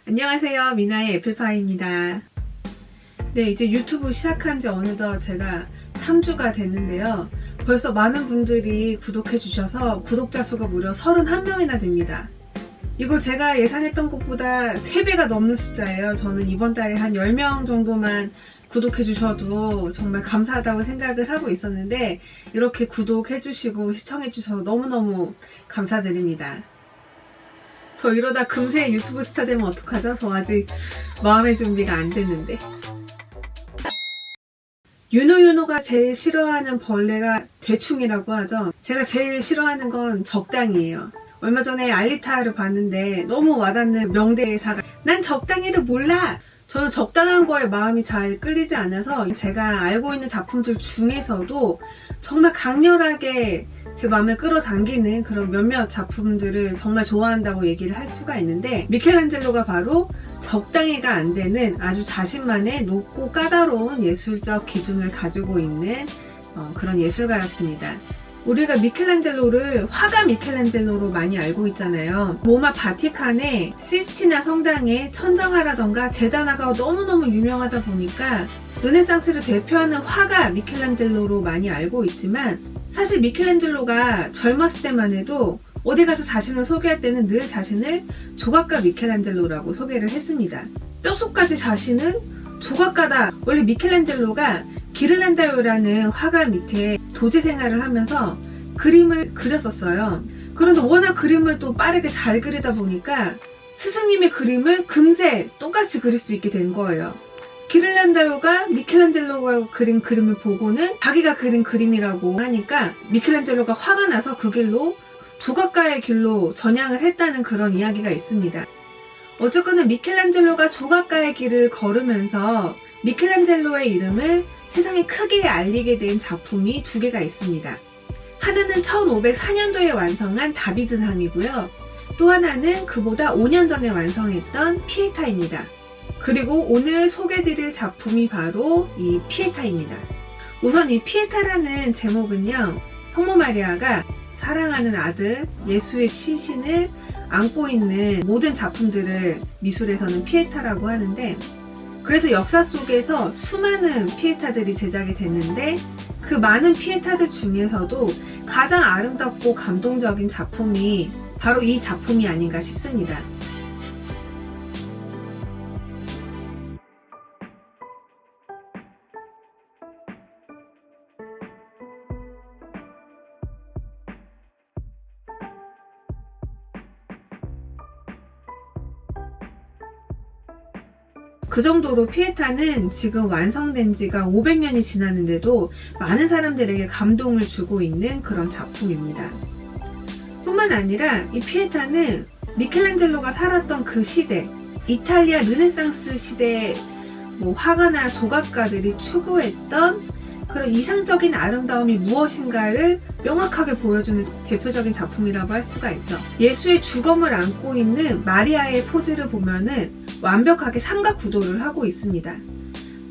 안녕하세요. 미나의 애플파이입니다. 네, 이제 유튜브 시작한 지 어느덧 제가 3주가 됐는데요. 벌써 많은 분들이 구독해 주셔서 구독자 수가 무려 31명이나 됩니다. 이거 제가 예상했던 것보다 3배가 넘는 숫자예요. 저는 이번 달에 한 10명 정도만 구독해 주셔도 정말 감사하다고 생각을 하고 있었는데 이렇게 구독해 주시고 시청해 주셔서 너무너무 감사드립니다. 저 이러다 금세 유튜브 스타 되면 어떡하죠? 저 아직 마음의 준비가 안 됐는데. 윤호가 제일 싫어하는 벌레가 대충이라고 하죠. 제가 제일 싫어하는 건 적당히예요. 얼마 전에 알리타를 봤는데 너무 와닿는 명대사가 난 적당히를 몰라! 저는 적당한 거에 마음이 잘 끌리지 않아서 제가 알고 있는 작품들 중에서도 정말 강렬하게 제 마음을 끌어당기는 그런 몇몇 작품들을 정말 좋아한다고 얘기를 할 수가 있는데 미켈란젤로가 바로 적당히가 안 되는 아주 자신만의 높고 까다로운 예술적 기준을 가지고 있는 그런 예술가였습니다. 우리가 미켈란젤로를 화가 미켈란젤로로 많이 알고 있잖아요. 로마 바티칸의 시스티나 성당의 천장화라던가 제단화가 너무너무 유명하다 보니까 르네상스를 대표하는 화가 미켈란젤로로 많이 알고 있지만 사실 미켈란젤로가 젊었을 때만 해도 어디 가서 자신을 소개할 때는 늘 자신을 조각가 미켈란젤로라고 소개를 했습니다. 뼛속까지 자신은 조각가다. 원래 미켈란젤로가 기를란다요라는 화가 밑에 도제 생활을 하면서 그림을 그렸었어요. 그런데 워낙 그림을 또 빠르게 잘 그리다 보니까 스승님의 그림을 금세 똑같이 그릴 수 있게 된 거예요. 기를란다요가 미켈란젤로가 그린 그림을 보고는 자기가 그린 그림이라고 하니까 미켈란젤로가 화가 나서 그 길로 조각가의 길로 전향을 했다는 그런 이야기가 있습니다. 어쨌거나 미켈란젤로가 조각가의 길을 걸으면서 미켈란젤로의 이름을 세상에 크게 알리게 된 작품이 2개가 있습니다. 하나는 1504년도에 완성한 다비드상이고요. 또 하나는 그보다 5년 전에 완성했던 피에타입니다. 그리고 오늘 소개드릴 작품이 바로 이 피에타입니다. 우선 이 피에타라는 제목은요, 성모 마리아가 사랑하는 아들 예수의 시신을 안고 있는 모든 작품들을 미술에서는 피에타라고 하는데, 그래서 역사 속에서 수많은 피에타들이 제작이 됐는데 그 많은 피에타들 중에서도 가장 아름답고 감동적인 작품이 바로 이 작품이 아닌가 싶습니다. 그 정도로 피에타는 지금 완성된 지가 500년이 지났는데도 많은 사람들에게 감동을 주고 있는 그런 작품입니다. 뿐만 아니라 이 피에타는 미켈란젤로가 살았던 그 시대, 이탈리아 르네상스 시대의 화가나 조각가들이 추구했던 그런 이상적인 아름다움이 무엇인가를 명확하게 보여주는 대표적인 작품이라고 할 수가 있죠. 예수의 주검을 안고 있는 마리아의 포즈를 보면은 완벽하게 삼각 구도를 하고 있습니다.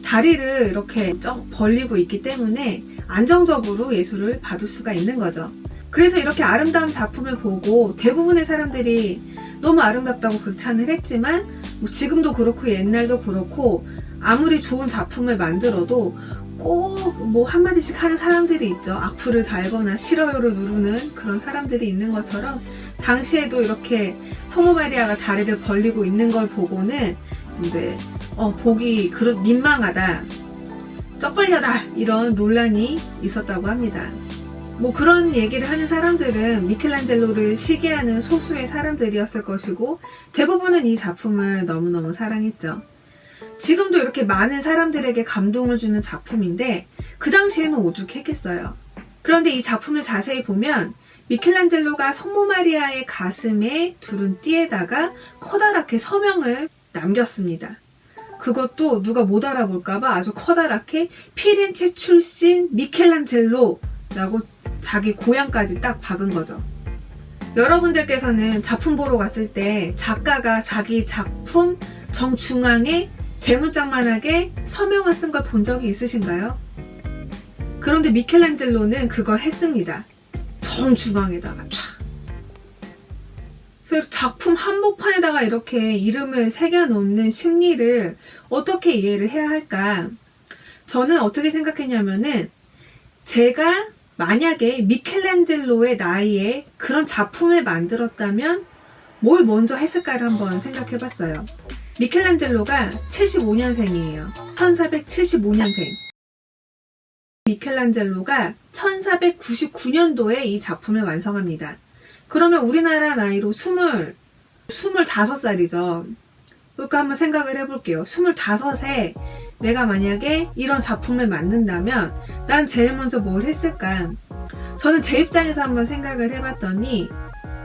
다리를 이렇게 쩍 벌리고 있기 때문에 안정적으로 예술을 받을 수가 있는 거죠. 그래서 이렇게 아름다운 작품을 보고 대부분의 사람들이 너무 아름답다고 극찬을 했지만 지금도 그렇고 옛날도 그렇고 아무리 좋은 작품을 만들어도 꼭 한마디씩 하는 사람들이 있죠. 악플을 달거나 싫어요를 누르는 그런 사람들이 있는 것처럼 당시에도 이렇게 성모 마리아가 다리를 벌리고 있는 걸 보고는 이제 보기 민망하다, 쩍벌려다 이런 논란이 있었다고 합니다. 그런 얘기를 하는 사람들은 미켈란젤로를 시기하는 소수의 사람들이었을 것이고 대부분은 이 작품을 너무너무 사랑했죠. 지금도 이렇게 많은 사람들에게 감동을 주는 작품인데 그 당시에는 오죽했겠어요. 그런데 이 작품을 자세히 보면 미켈란젤로가 성모 마리아의 가슴에 두른 띠에다가 커다랗게 서명을 남겼습니다. 그것도 누가 못 알아볼까봐 아주 커다랗게 피렌체 출신 미켈란젤로라고 자기 고향까지 딱 박은 거죠. 여러분들께서는 작품 보러 갔을 때 작가가 자기 작품 정중앙에 대문짝만하게 서명을 쓴 걸 본 적이 있으신가요? 그런데 미켈란젤로는 그걸 했습니다. 정중앙에다가 촥. 그래서 작품 한복판에다가 이렇게 이름을 새겨놓는 심리를 어떻게 이해를 해야 할까? 저는 어떻게 생각했냐면은 제가 만약에 미켈란젤로의 나이에 그런 작품을 만들었다면 뭘 먼저 했을까를 한번 생각해 봤어요. 미켈란젤로가 75년생이에요. 1475년생. 미켈란젤로가 1499년도에 이 작품을 완성합니다. 그러면 우리나라 나이로 25살이죠. 그러니까 한번 생각을 해볼게요. 25세 내가 만약에 이런 작품을 만든다면 난 제일 먼저 뭘 했을까? 저는 제 입장에서 한번 생각을 해봤더니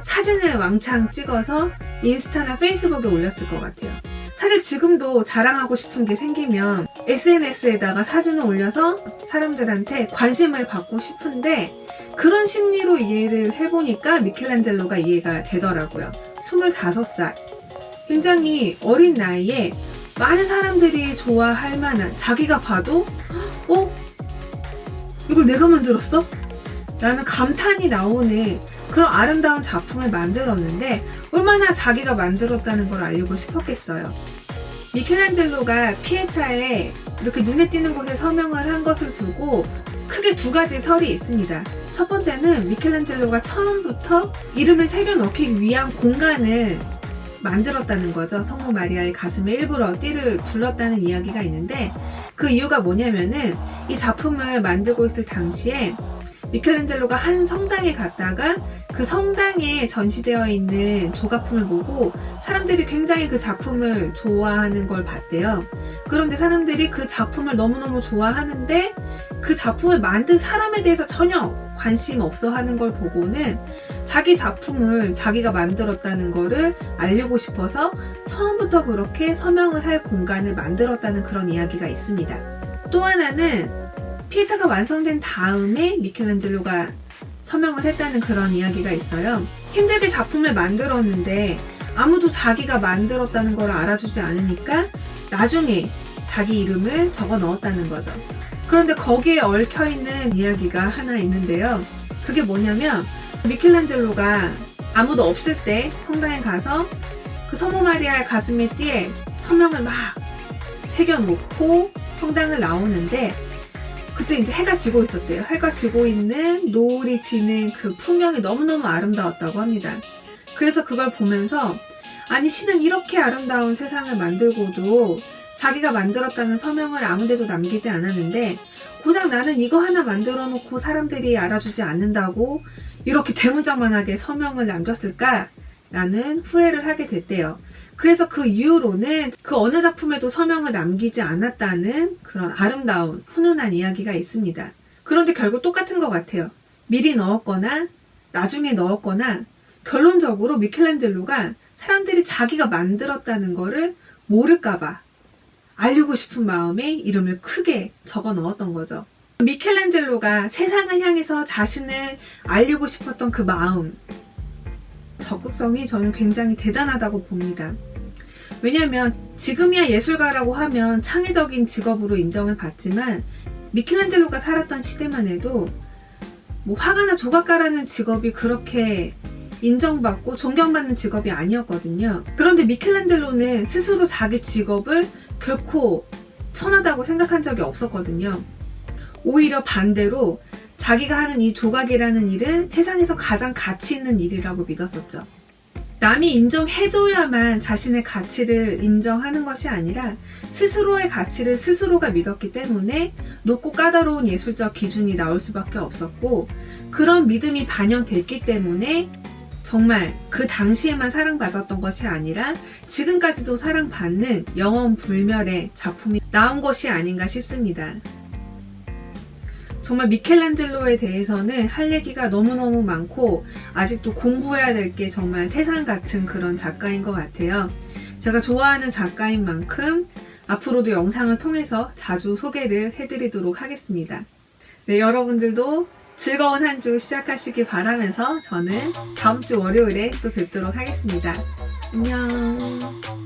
사진을 왕창 찍어서 인스타나 페이스북에 올렸을 것 같아요. 사실 지금도 자랑하고 싶은 게 생기면 SNS에다가 사진을 올려서 사람들한테 관심을 받고 싶은데 그런 심리로 이해를 해보니까 미켈란젤로가 이해가 되더라고요. 25살. 굉장히 어린 나이에 많은 사람들이 좋아할 만한, 자기가 봐도 이걸 내가 만들었어? 라는 감탄이 나오는 그런 아름다운 작품을 만들었는데 얼마나 자기가 만들었다는 걸 알리고 싶었겠어요. 미켈란젤로가 피에타에 이렇게 눈에 띄는 곳에 서명을 한 것을 두고 크게 두 가지 설이 있습니다. 첫 번째는 미켈란젤로가 처음부터 이름을 새겨넣기 위한 공간을 만들었다는 거죠. 성모 마리아의 가슴에 일부러 띠를 둘렀다는 이야기가 있는데 그 이유가 뭐냐면은 이 작품을 만들고 있을 당시에 미켈란젤로가 한 성당에 갔다가 그 성당에 전시되어 있는 조각품을 보고 사람들이 굉장히 그 작품을 좋아하는 걸 봤대요. 그런데 사람들이 그 작품을 너무너무 좋아하는데 그 작품을 만든 사람에 대해서 전혀 관심 없어 하는 걸 보고는 자기 작품을 자기가 만들었다는 거를 알리고 싶어서 처음부터 그렇게 서명을 할 공간을 만들었다는 그런 이야기가 있습니다. 또 하나는 피에타가 완성된 다음에 미켈란젤로가 서명을 했다는 그런 이야기가 있어요. 힘들게 작품을 만들었는데 아무도 자기가 만들었다는 걸 알아주지 않으니까 나중에 자기 이름을 적어 넣었다는 거죠. 그런데 거기에 얽혀있는 이야기가 하나 있는데요. 그게 뭐냐면 미켈란젤로가 아무도 없을 때 성당에 가서 그 성모 마리아의 가슴에 띠에 서명을 막 새겨놓고 성당을 나오는데 그때 이제 해가 지고 있었대요. 해가 지고 있는 노을이 지는 그 풍경이 너무너무 아름다웠다고 합니다. 그래서 그걸 보면서 아니 신은 이렇게 아름다운 세상을 만들고도 자기가 만들었다는 서명을 아무데도 남기지 않았는데 고작 나는 이거 하나 만들어 놓고 사람들이 알아주지 않는다고 이렇게 대문짝만하게 서명을 남겼을까라는 후회를 하게 됐대요. 그래서 그 이후로는 그 어느 작품에도 서명을 남기지 않았다는 그런 아름다운 훈훈한 이야기가 있습니다. 그런데 결국 똑같은 것 같아요. 미리 넣었거나 나중에 넣었거나 결론적으로 미켈란젤로가 사람들이 자기가 만들었다는 거를 모를까봐 알리고 싶은 마음에 이름을 크게 적어 넣었던 거죠. 미켈란젤로가 세상을 향해서 자신을 알리고 싶었던 그 마음, 적극성이 저는 굉장히 대단하다고 봅니다. 왜냐하면 지금이야 예술가라고 하면 창의적인 직업으로 인정을 받지만 미켈란젤로가 살았던 시대만 해도 뭐 화가나 조각가라는 직업이 그렇게 인정받고 존경받는 직업이 아니었거든요. 그런데 미켈란젤로는 스스로 자기 직업을 결코 천하다고 생각한 적이 없었거든요. 오히려 반대로 자기가 하는 이 조각이라는 일은 세상에서 가장 가치 있는 일이라고 믿었었죠. 남이 인정해줘야만 자신의 가치를 인정하는 것이 아니라 스스로의 가치를 스스로가 믿었기 때문에 높고 까다로운 예술적 기준이 나올 수밖에 없었고 그런 믿음이 반영됐기 때문에 정말 그 당시에만 사랑받았던 것이 아니라 지금까지도 사랑받는 영원불멸의 작품이 나온 것이 아닌가 싶습니다. 정말 미켈란젤로에 대해서는 할 얘기가 너무너무 많고 아직도 공부해야 될 게 정말 태산 같은 그런 작가인 것 같아요. 제가 좋아하는 작가인 만큼 앞으로도 영상을 통해서 자주 소개를 해드리도록 하겠습니다. 네, 여러분들도 즐거운 한 주 시작하시길 바라면서 저는 다음 주 월요일에 또 뵙도록 하겠습니다. 안녕.